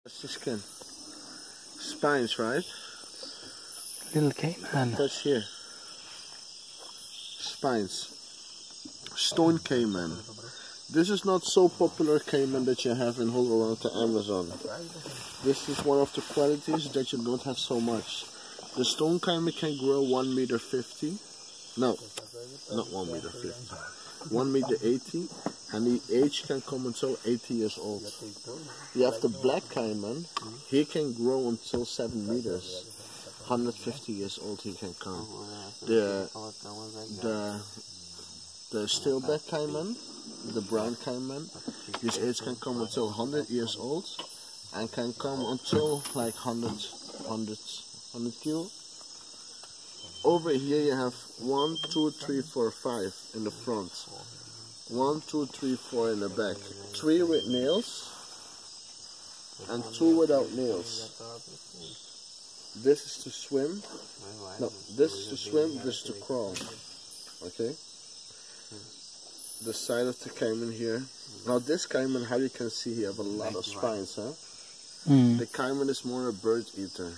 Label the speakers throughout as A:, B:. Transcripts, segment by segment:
A: That's the skin. Spines, right?
B: Little Cayman.
A: Touch here. Spines. Stone Cayman. This is not so popular Cayman that you have in all around the Amazon. This is one of the qualities that you don't have so much. The stone Cayman can grow 1.50 meters. No, not 1.50 meters. 1.80 meters, and the age can come until 80 years old. You have the black Cayman. He can grow until 7 meters. 150 years old he can come. The steelback Cayman, the brown Cayman, his age can come until 100 years old and can come until like 100 kilo. Over here you have 1, 2, 3, 4, 5 in the front. 1, 2, 3, 4 in the back. 3 with nails and 2 without nails. This is to swim. No, this is to swim, this is to crawl. Okay? The side of the Cayman here. Now this Cayman, how you can see, he have a lot of spines, huh? The Cayman is more a bird eater.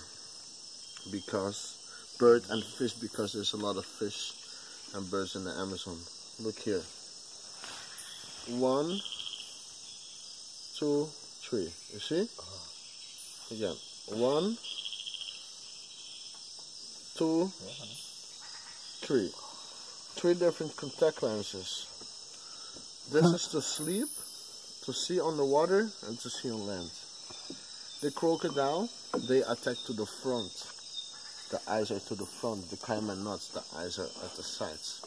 A: Bird and fish, because there's a lot of fish and birds in the Amazon. Look here. 1, 2, 3. You see? Again. 1, 2, 3. 3 different contact lenses. This is to sleep, to see on the water, and to see on land. The crocodile, they attack to the front. The eyes are to the front. The Cayman nuts, the eyes are at the sides.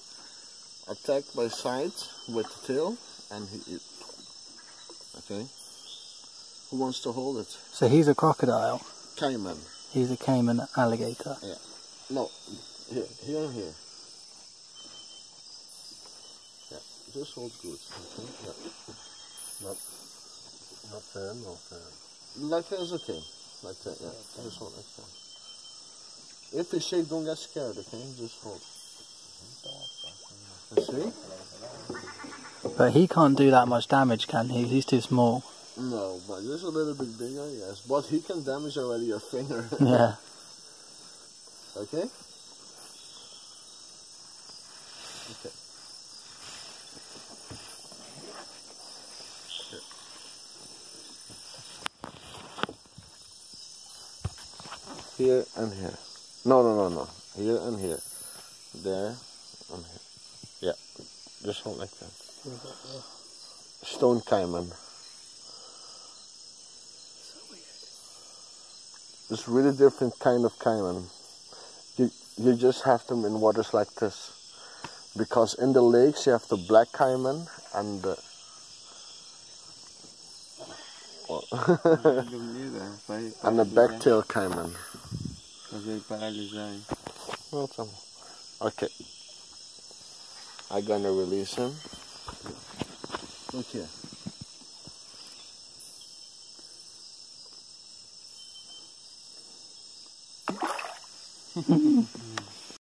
A: Attack by sides with the tail, and he eat. Okay? Who wants to hold it?
B: So he's a crocodile.
A: Cayman.
B: He's a Cayman alligator.
A: Yeah. No, here and here. Yeah, just hold good. Okay? Yeah. Not there, not there. Like that is okay. Like that, yeah. Just hold like that. If you shake, don't get scared, okay? Just hold. You see?
B: But he can't do that much damage, can he? He's too small.
A: No, but just a little bit bigger, yes. But he can damage already your finger.
B: Yeah.
A: Okay? Okay. Here and here. No. Here and here. There and here. Yeah. Just hold like that. Stone Cayman.
B: So weird.
A: It's really different kind of Cayman. You just have them in waters like this. Because in the lakes you have the black Cayman and the... and the backtail Cayman. Okay. I'm gonna release him. Look here.